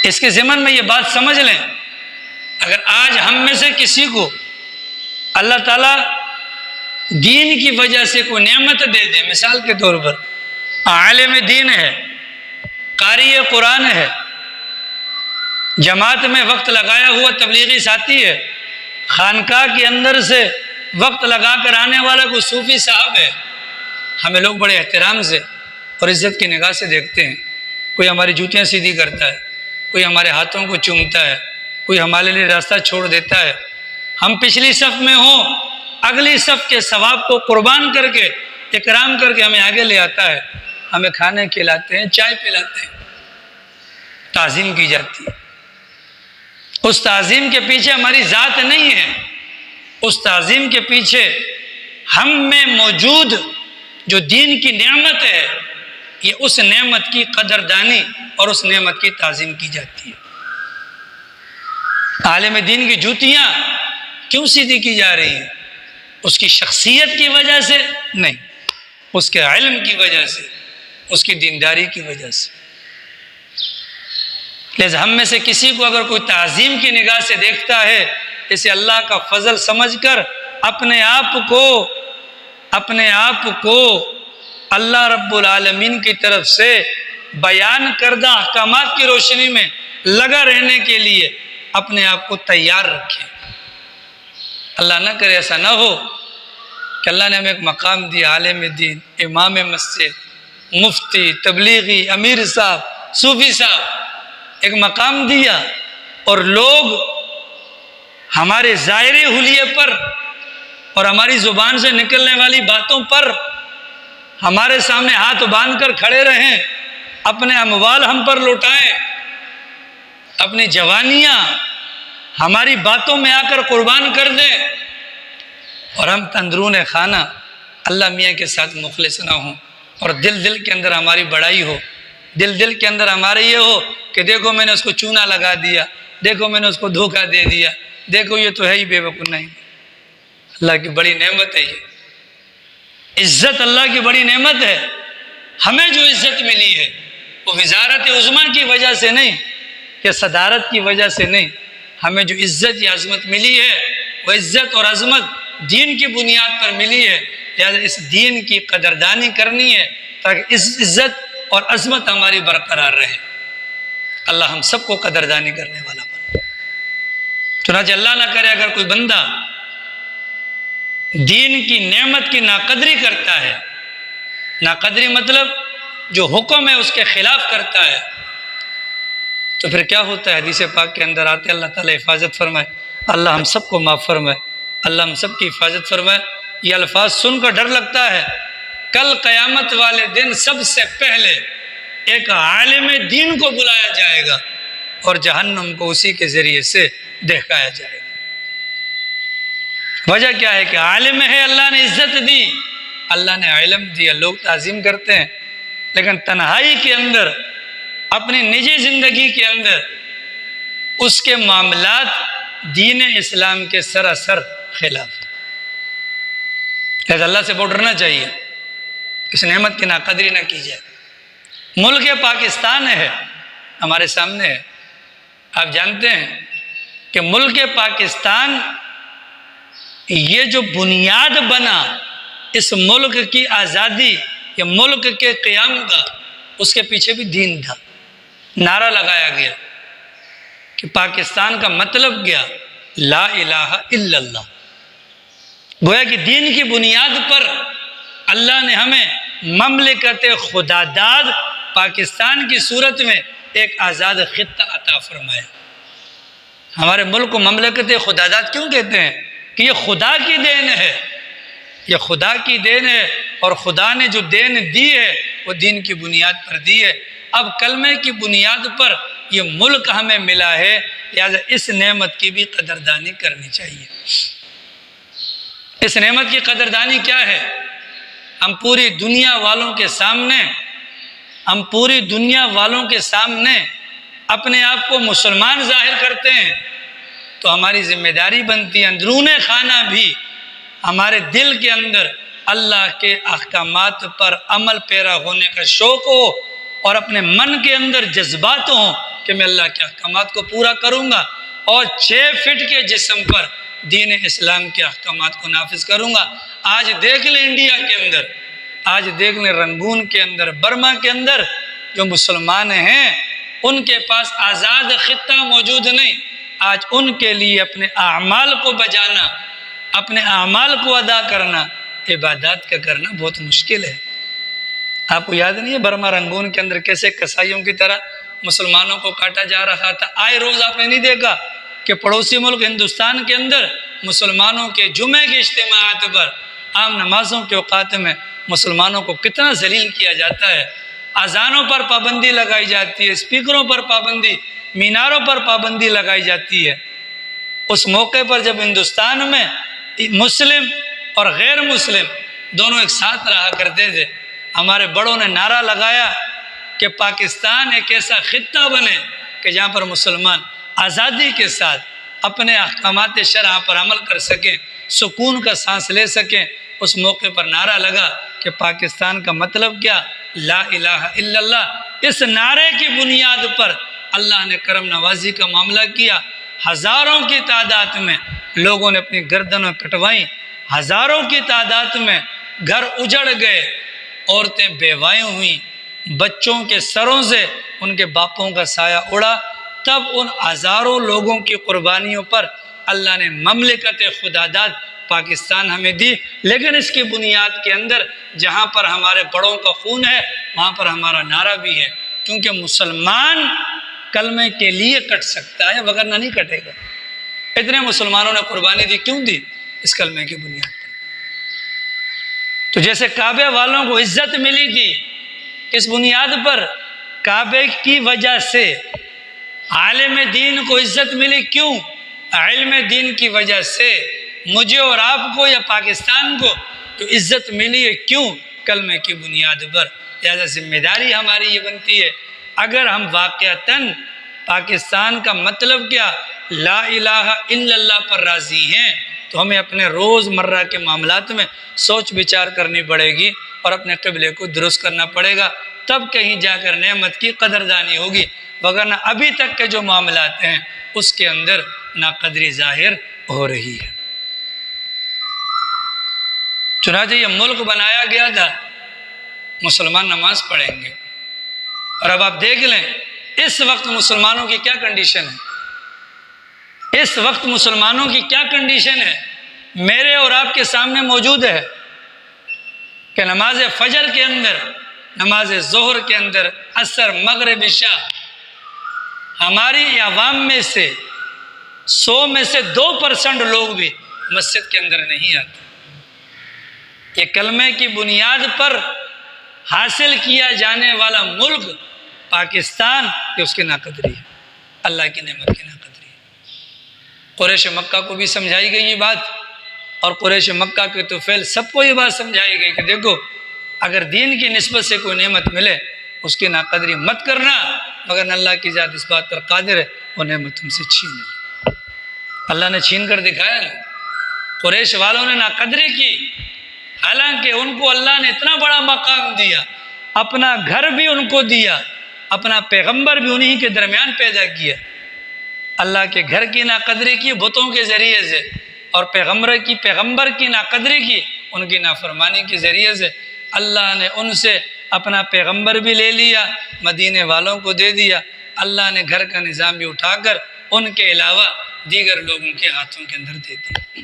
اس کے ضمن میں یہ بات سمجھ لیں، اگر آج ہم میں سے کسی کو اللہ تعالیٰ دین کی وجہ سے کوئی نعمت دے دے، مثال کے طور پر عالم دین ہے، قاری قرآن ہے، جماعت میں وقت لگایا ہوا تبلیغی ساتھی ہے، خانقاہ کے اندر سے وقت لگا کر آنے والا کوئی صوفی صاحب ہے، ہمیں لوگ بڑے احترام سے اور عزت کی نگاہ سے دیکھتے ہیں، کوئی ہماری جوتیاں سیدھی کرتا ہے، کوئی ہمارے ہاتھوں کو چومتا ہے، کوئی ہمارے لیے راستہ چھوڑ دیتا ہے، ہم پچھلی صف میں ہوں، اگلی صف کے ثواب کو قربان کر کے اکرام کر کے ہمیں آگے لے آتا ہے، ہمیں کھانے کھلاتے ہیں، چائے پلاتے ہیں، تعظیم کی جاتی ہے۔ اس تعظیم کے پیچھے ہماری ذات نہیں ہے، اس تعظیم کے پیچھے ہم میں موجود جو دین کی نعمت ہے، یہ اس نعمت کی قدردانی اور اس نعمت کی تعظیم کی جاتی ہے۔ عالم دین کی جوتیاں کیوں سیدھی کی جا رہی ہیں؟ اس کی شخصیت کی وجہ سے نہیں، اس کے علم کی وجہ سے، اس کی دینداری کی وجہ سے۔ لہذا ہم میں سے کسی کو اگر کوئی تعظیم کی نگاہ سے دیکھتا ہے، اسے اللہ کا فضل سمجھ کر اپنے آپ کو اللہ رب العالمین کی طرف سے بیان کردہ احکامات کی روشنی میں لگا رہنے کے لیے اپنے آپ کو تیار رکھیں۔ اللہ نہ کرے ایسا نہ ہو کہ اللہ نے ہمیں ایک مقام دیا، عالم دین، امام مسجد، مفتی، تبلیغی، امیر صاحب، صوفی صاحب، ایک مقام دیا اور لوگ ہمارے ظاہری حلیے پر اور ہماری زبان سے نکلنے والی باتوں پر ہمارے سامنے ہاتھ باندھ کر کھڑے رہیں، اپنے اموال ہم پر لوٹائیں، اپنی جوانیاں ہماری باتوں میں آ کر قربان کر دیں، اور ہم اندرون خانہ اللہ میاں کے ساتھ مخلص نہ ہوں، اور دل کے اندر ہماری بڑائی ہو، دل کے اندر ہمارے یہ ہو کہ دیکھو میں نے اس کو چونا لگا دیا، دیکھو میں نے اس کو دھوکہ دے دیا، دیکھو یہ تو ہے ہی بے وقوف۔ نہیں، اللہ کی بڑی نعمت ہے، یہ عزت اللہ کی بڑی نعمت ہے۔ ہمیں جو عزت ملی ہے وہ وزارت عظمیٰ کی وجہ سے نہیں یا صدارت کی وجہ سے نہیں، ہمیں جو عزت یا عظمت ملی ہے وہ عزت اور عظمت دین کی بنیاد پر ملی ہے، لہذا اس دین کی قدردانی کرنی ہے تاکہ اس عزت اور عظمت ہماری برقرار رہے۔ اللہ ہم سب کو قدردانی کرنے والا بنا۔ چنانچہ اللہ نہ کرے اگر کوئی بندہ دین کی نعمت کی ناقدری کرتا ہے، ناقدری مطلب جو حکم ہے اس کے خلاف کرتا ہے، تو پھر کیا ہوتا ہے؟ حدیث پاک کے اندر آتے اللہ تعالیٰ حفاظت فرمائے، اللہ ہم سب کو معاف فرمائے، اللہ ہم سب کی حفاظت فرمائے۔ یہ الفاظ سن کر ڈر لگتا ہے، کل قیامت والے دن سب سے پہلے ایک عالم دین کو بلایا جائے گا اور جہنم کو اسی کے ذریعے سے دکھایا جائے گا۔ وجہ کیا ہے کہ عالم ہے، اللہ نے عزت دی، اللہ نے علم دیا، لوگ تعظیم کرتے ہیں، لیکن تنہائی کے اندر، اپنی نجی زندگی کے اندر اس کے معاملات دین اسلام کے سراسر خلاف۔ لہذا اللہ سے بہت ڈرنا چاہیے، اس نعمت کی ناقدری نہ کی جائے۔ ملک پاکستان ہے ہمارے سامنے ہے، آپ جانتے ہیں کہ ملک پاکستان یہ جو بنیاد بنا اس ملک کی آزادی یا ملک کے قیام کا، اس کے پیچھے بھی دین تھا۔ نعرہ لگایا گیا کہ پاکستان کا مطلب کیا؟ لا الہ الا اللہ۔ گویا کہ دین کی بنیاد پر اللہ نے ہمیں مملکت خداداد پاکستان کی صورت میں ایک آزاد خطہ عطا فرمایا۔ ہمارے ملک کو مملکت خداداد کیوں کہتے ہیں؟ کہ یہ خدا کی دین ہے، یہ خدا کی دین ہے، اور خدا نے جو دین دی ہے وہ دین کی بنیاد پر دی ہے۔ اب کلمے کی بنیاد پر یہ ملک ہمیں ملا ہے، لہذا اس نعمت کی بھی قدردانی کرنی چاہیے۔ اس نعمت کی قدردانی کیا ہے؟ ہم پوری دنیا والوں کے سامنے اپنے آپ کو مسلمان ظاہر کرتے ہیں، تو ہماری ذمہ داری بنتی ہے اندرون خانہ بھی ہمارے دل کے اندر اللہ کے احکامات پر عمل پیرا ہونے کا شوق ہو، اور اپنے من کے اندر جذبات ہوں کہ میں اللہ کے احکامات کو پورا کروں گا اور 6 فٹ کے جسم پر دین اسلام کے احکامات کو نافذ کروں گا۔ آج دیکھ لیں انڈیا کے اندر، آج دیکھ لیں رنگون کے اندر، برما کے اندر جو مسلمان ہیں ان کے پاس آزاد خطہ موجود نہیں۔ آج ان کے لیے اپنے اعمال کو بجانا، اپنے اعمال کو ادا کرنا، عبادات کا کرنا بہت مشکل ہے۔ آپ کو یاد نہیں ہے برما رنگون کے اندر کیسے کسائیوں کی طرح مسلمانوں کو کاٹا جا رہا تھا؟ آئے روز آپ نے نہیں دیکھا کہ پڑوسی ملک ہندوستان کے اندر مسلمانوں کے جمعے کے اجتماعات پر، عام نمازوں کے اوقات میں مسلمانوں کو کتنا ذلیل کیا جاتا ہے؟ اذانوں پر پابندی لگائی جاتی ہے، اسپیکروں پر پابندی، میناروں پر پابندی لگائی جاتی ہے۔ اس موقع پر جب ہندوستان میں مسلم اور غیر مسلم دونوں ایک ساتھ رہا کرتے تھے، ہمارے بڑوں نے نعرہ لگایا کہ پاکستان ایک ایسا خطہ بنے کہ جہاں پر مسلمان آزادی کے ساتھ اپنے احکامات شرع پر عمل کر سکیں، سکون کا سانس لے سکیں۔ اس موقع پر نعرہ لگا کہ پاکستان کا مطلب کیا؟ لا الہ الا اللہ۔ اس نعرے کی بنیاد پر اللہ نے کرم نوازی کا معاملہ کیا، ہزاروں کی تعداد میں لوگوں نے اپنی گردنیں کٹوائیں، ہزاروں کی تعداد میں گھر اجڑ گئے، عورتیں بیوائیں ہوئیں، بچوں کے سروں سے ان کے باپوں کا سایہ اڑا۔ تب ان ہزاروں لوگوں کی قربانیوں پر اللہ نے مملکت خداداد پاکستان ہمیں دی۔ لیکن اس کی بنیاد کے اندر جہاں پر ہمارے بڑوں کا خون ہے وہاں پر ہمارا نعرہ بھی ہے، کیونکہ مسلمان کلمے کے لیے کٹ سکتا ہے وگرنہ نہیں کٹے گا۔ اتنے مسلمانوں نے قربانی دی، کیوں دی؟ اس کلمے کی بنیاد پر۔ تو جیسے کعبے والوں کو عزت ملی تھی کس بنیاد پر؟ کعبے کی وجہ سے۔ عالم دین کو عزت ملی کیوں؟ علم دین کی وجہ سے۔ مجھے اور آپ کو یا پاکستان کو جو عزت ملی ہے کیوں؟ کلمے کی بنیاد پر۔ لہذا ذمہ داری ہماری یہ بنتی ہے، اگر ہم واقعتاً پاکستان کا مطلب کیا لا الہ الا اللہ پر راضی ہیں تو ہمیں اپنے روز مرہ کے معاملات میں سوچ بچار کرنی پڑے گی اور اپنے قبلے کو درست کرنا پڑے گا، تب کہیں جا کر نعمت کی قدردانی ہوگی، وگرنہ ابھی تک کے جو معاملات ہیں اس کے اندر ناقدری ظاہر ہو رہی ہے۔ چنانچہ یہ ملک بنایا گیا تھا مسلمان نماز پڑھیں گے، اور اب آپ دیکھ لیں اس وقت مسلمانوں کی کیا کنڈیشن ہے، اس وقت مسلمانوں کی کیا کنڈیشن ہے، میرے اور آپ کے سامنے موجود ہے کہ نماز فجر کے اندر، نماز ظہر کے اندر، عصر، مغرب، عشاء، ہماری عوام میں سے 100 میں سے 2% لوگ بھی مسجد کے اندر نہیں آتے۔ یہ کلمے کی بنیاد پر حاصل کیا جانے والا ملک پاکستان، یہ اس کی ناقدری ہے، اللہ کی نعمت کی ناقدری ہے۔ قریش مکہ کو بھی سمجھائی گئی یہ بات، اور قریش مکہ کے طفیل سب کو یہ بات سمجھائی گئی کہ دیکھو اگر دین کی نسبت سے کوئی نعمت ملے اس کی ناقدری مت کرنا، مگر اللہ کی ذات اس بات پر قادر ہے وہ نعمت تم سے چھین لے۔ اللہ نے چھین کر دکھایا نا، قریش والوں نے ناقدری کی، حالانکہ ان کو اللہ نے اتنا بڑا مقام دیا، اپنا گھر بھی ان کو دیا، اپنا پیغمبر بھی انہی کے درمیان پیدا کیا۔ اللہ کے گھر کی ناقدری کی بتوں کے ذریعے سے، اور پیغمبر کی ناقدری کی ان کی نافرمانی کے ذریعے سے۔ اللہ نے ان سے اپنا پیغمبر بھی لے لیا، مدینے والوں کو دے دیا، اللہ نے گھر کا نظام بھی اٹھا کر ان کے علاوہ دیگر لوگوں کے ہاتھوں کے اندر دے دیا۔